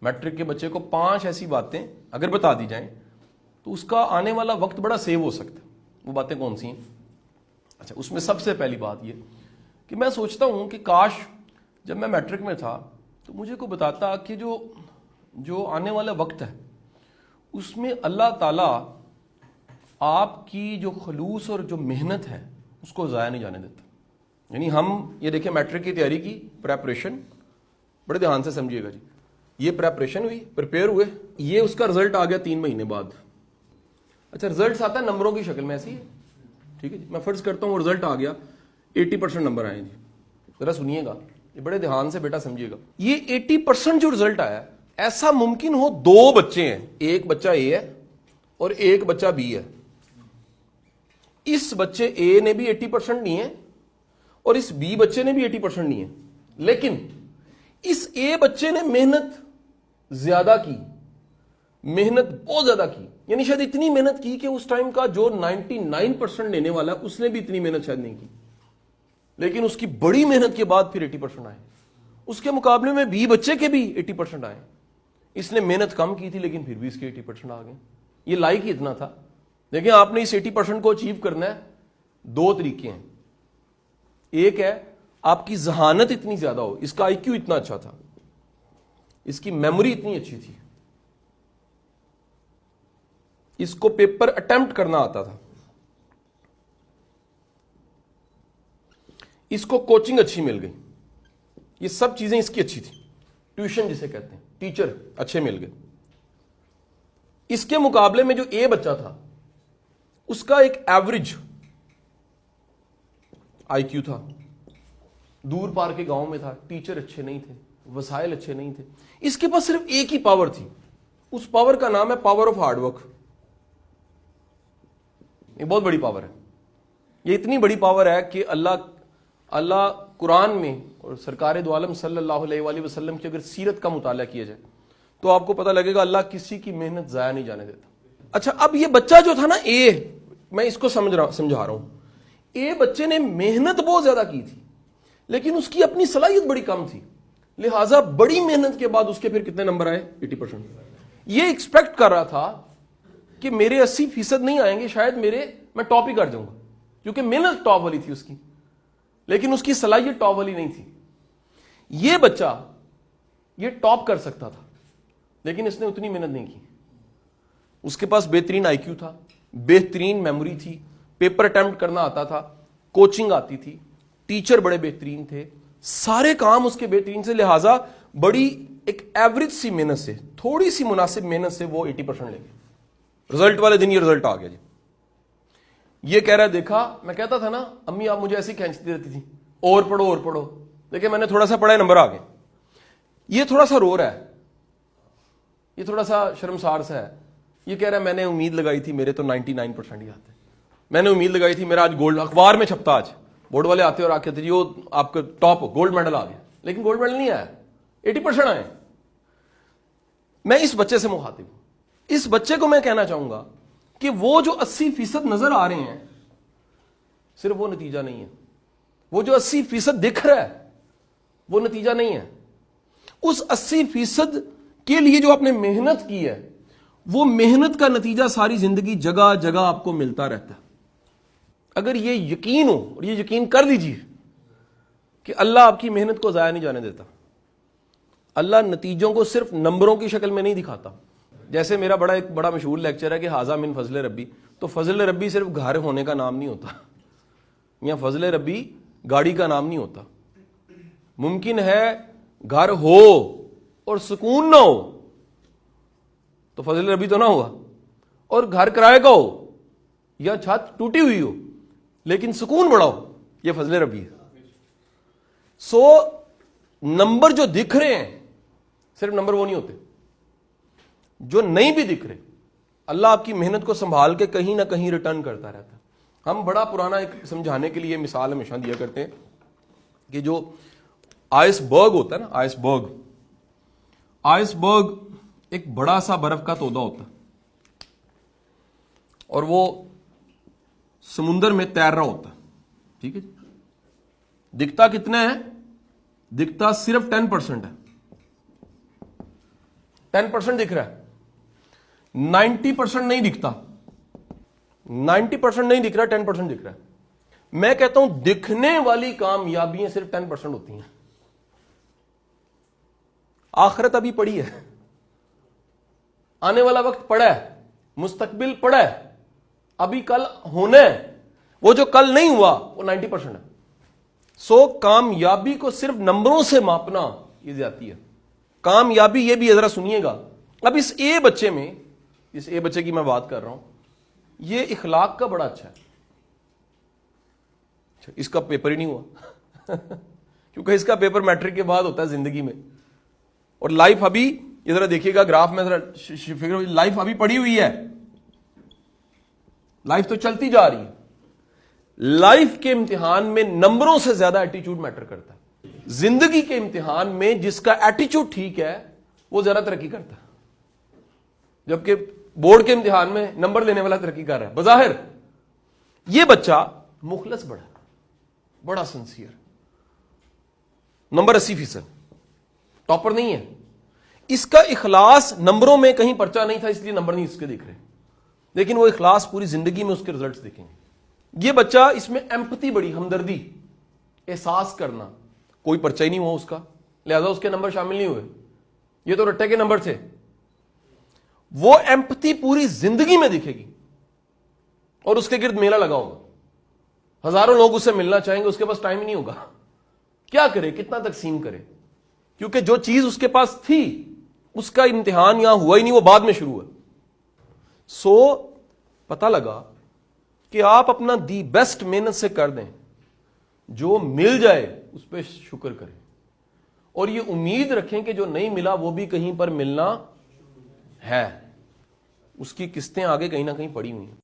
Matric के बच्चे को 5 ऐसी बातें अगर बता दी जाएं तो उसका आने वाला वक्त बड़ा सेव हो सकता है। वो बातें कौन सी हैं? अच्छा, उसमें सबसे पहली बात ये कि मैं सोचता हूं कि काश जब मैं मैट्रिक में था तो मुझे को बताता कि जो आने वाला वक्त है उसमें अल्लाह ताला आपकी जो खलूस और जो मेहनत है उसको ज़ाया नहीं जाने देता। यानी हम ये देखें, मैट्रिक की तैयारी की प्रेपरेशन, बड़े ध्यान से समझिएगा जी, ये प्रेपरेशन हुई, प्रिपेयर हुए, ये उसका रिजल्ट आ गया 3 महीने बाद। अच्छा, रिजल्ट आता है नंबरों की शक्ल में, ऐसी है, ठीक है जी। मैं फर्ज करता हूँ रिजल्ट आ गया 80% नंबर आए जी। जरा सुनिएगा, ये बड़े ध्यान से बेटा समझिएगा। ये 80% जो रिजल्ट आया, ऐसा मुमकिन हो 2 बच्चे हैं, एक बच्चा ए है और एक बच्चा बी है। इस बच्चे ए ने भी 80% नहीं है और इस बी बच्चे ने भी 80% नहीं है, लेकिन इस ए बच्चे ने मेहनत ज्यादा की, मेहनत बहुत ज्यादा की, यानी शायद इतनी मेहनत की कि उस टाइम का जो 99% लेने वाला है उसने भी इतनी मेहनत शायद नहीं की, लेकिन उसकी बड़ी मेहनत के बाद फिर 80% आए। उसके मुकाबले में बी बच्चे के भी 80% आए। इसने मेहनत कम की थी लेकिन फिर भी इसके 80% आ गए। ये लाइक ही इतना था। देखिए, आपने इस 80% को अचीव करना है, 2 तरीके हैं। एक है आपकी जहानत इतनी ज्यादा हो, इसका आईक्यू इतना अच्छा था, इसकी मेमोरी इतनी अच्छी थी, इसको पेपर अटेम्प्ट करना आता था, इसको कोचिंग अच्छी मिल गई, ये सब चीजें इसकी अच्छी थी, ट्यूशन जिसे कहते हैं, टीचर अच्छे मिल गए। इसके मुकाबले में जो ए बच्चा था उसका एक एवरेज आईक्यू था, दूर पार के गांव में था, टीचर अच्छे नहीं थे, वसाइल अच्छे नहीं थे। इसके पास सिर्फ एक ही पावर थी, उस पावर का नाम है पावर ऑफ हार्डवर्क। ये बहुत बड़ी पावर है। ये इतनी बड़ी पावर है कि अल्लाह कुरान में और सरकार दो आलम सल्लल्लाहु अलैहि वसल्लम की अगर सीरत का मुताला किया जाए तो आपको पता लगेगा अल्लाह किसी की मेहनत जाया नहीं जाने देता। अच्छा, अब ये बच्चा जो था ना ए, मैं इसको समझा रहा हूं, ए बच्चे ने मेहनत बहुत ज्यादा की थी लेकिन उसकी अपनी सलाहियत बड़ी कम थी, लिहाजा बड़ी मेहनत के बाद उसके फिर कितने नंबर आए? 80%। ये एक्सपेक्ट कर रहा था कि मेरे 80% नहीं आएंगे, शायद मैं टॉप ही कर जाऊंगा, क्योंकि मेहनत टॉप वाली थी उसकी, लेकिन उसकी सलाहियत टॉप वाली नहीं थी। ये बच्चा ये टॉप कर सकता था लेकिन इसने उतनी मेहनत नहीं की। उसके पास बेहतरीन आईक्यू था, बेहतरीन मेमोरी थी, पेपर अटेम्प्ट करना आता था, कोचिंग आती थी, टीचर बड़े बेहतरीन थे, सारे काम उसके बेहतरीन से, लिहाजा बड़ी एक एवरेज सी मेहनत से, थोड़ी सी मुनासिब मेहनत से वो 80% ले गए। रिजल्ट वाले दिन ये रिजल्ट आ गया जी। ये कह रहा है, देखा मैं कहता था ना अम्मी आप मुझे ऐसी खींचती रहती थी, और पढ़ो और पढ़ो, देखिए मैंने थोड़ा सा पढ़ा, नंबर आ गए। ये थोड़ा सा रो रहा है, ये थोड़ा सा शर्मसार सा है। ये कह रहा है मैंने उम्मीद लगाई थी, मेरे तो 99% ही आते, मैंने उम्मीद लगाई थी मेरा आज गोल्ड, अखबार में छपता, आज बोर्ड वाले आते और आके थे जी वो आपका टॉप गोल्ड मेडल आ गया, लेकिन गोल्ड मेडल नहीं आया, 80% आए। मैं इस बच्चे से मुखातिब हूं। इस बच्चे को मैं कहना चाहूंगा कि वो जो 80% नजर आ रहे हैं सिर्फ वो नतीजा नहीं है, वो जो 80% दिख रहा है वो नतीजा नहीं है। उस 80% के लिए जो आपने मेहनत की है वो मेहनत का नतीजा सारी जिंदगी जगह जगह आपको मिलता रहता है। अगर ये यकीन हो, और ये यकीन कर दीजिए कि अल्लाह आपकी मेहनत को जाया नहीं जाने देता। अल्लाह नतीजों को सिर्फ नंबरों की शक्ल में नहीं दिखाता। जैसे मेरा एक बड़ा मशहूर लेक्चर है कि हाजा मिन फजल रब्बी, तो फजल रब्बी सिर्फ घर होने का नाम नहीं होता, या फजल रब्बी गाड़ी का नाम नहीं होता। मुमकिन है घर हो और सुकून ना हो तो फजल रब्बी तो ना हुआ, और घर किराए का हो या छत टूटी हुई हो लेकिन सुकून बड़ा हो, यह फजल रब्बी है। सो नंबर जो दिख रहे हैं सिर्फ नंबर वो नहीं होते, जो नहीं भी दिख रहे, अल्लाह आपकी मेहनत को संभाल के कहीं ना कहीं रिटर्न करता रहता है। हम बड़ा पुराना एक समझाने के लिए मिसाल हमेशा दिया करते हैं कि जो आइसबर्ग होता है ना, आइसबर्ग एक बड़ा सा बर्फ का तोदा होता है और वो समुंदर में तैर रहा होता है, ठीक है। दिखता कितना है? दिखता सिर्फ 10% है, 10% दिख रहा है, 90% नहीं दिखता, 90% नहीं दिख रहा, 10% दिख रहा है। मैं कहता हूं दिखने वाली कामयाबियां सिर्फ 10% होती हैं। आखिरत अभी पड़ी है, आने वाला वक्त पड़ा है, मुस्तकबिल पड़ा है, अभी कल होना है, वो जो कल नहीं हुआ वो 90% है। सो कामयाबी को सिर्फ नंबरों से मापना ये ज्यादती है। कामयाबी ये भी जरा सुनिएगा, अब इस ए बच्चे में, इस ए बच्चे की मैं बात कर रहा हूं, ये इखलाक का बड़ा अच्छा है। इसका पेपर ही नहीं हुआ क्योंकि इसका पेपर मैट्रिक के बाद होता है जिंदगी में। और लाइफ अभी ये जरा देखिएगा ग्राफ में, जरा फिगर, लाइफ अभी पड़ी हुई है, लाइफ तो चलती जा रही है। लाइफ के इम्तिहान में नंबरों से ज्यादा एटीट्यूड मैटर करता है। जिंदगी के इम्तिहान में जिसका एटीट्यूड ठीक है वो ज्यादा तरक्की करता है, जबकि बोर्ड के इम्तिहान में नंबर लेने वाला तरक्की कर रहा है। बज़ाहिर ये बच्चा मुखलस बड़ा सिंसियर, नंबर 80%, टॉपर नहीं है। इसका इखलास नंबरों में कहीं पर्चा नहीं था इसलिए नंबर नहीं इसके दिख रहे, लेकिन वो इखलास पूरी जिंदगी में उसके रिजल्ट्स दिखेंगे। ये बच्चा, इसमें एम्पैथी बड़ी, हमदर्दी, एहसास करना, कोई पर्चा ही नहीं हुआ उसका, लिहाजा उसके नंबर शामिल नहीं हुए, ये तो रट्टे के नंबर थे। वो एम्पैथी पूरी जिंदगी में दिखेगी और उसके गिर्द मेला लगा होगा, हजारों लोग उससे मिलना चाहेंगे, उसके पास टाइम ही नहीं होगा। क्या करे, कितना तकसीम करे, क्योंकि जो चीज उसके पास थी उसका इम्तिहान यहां हुआ ही नहीं, वो बाद में शुरू हुआ। सो पता लगा कि आप अपना दी बेस्ट मेहनत से कर दें, जो मिल जाए उस पर शुक्र करें, और ये उम्मीद रखें कि जो नहीं मिला वो भी कहीं पर मिलना है, उसकी किस्तें आगे कहीं ना कहीं पड़ी हुई हैं।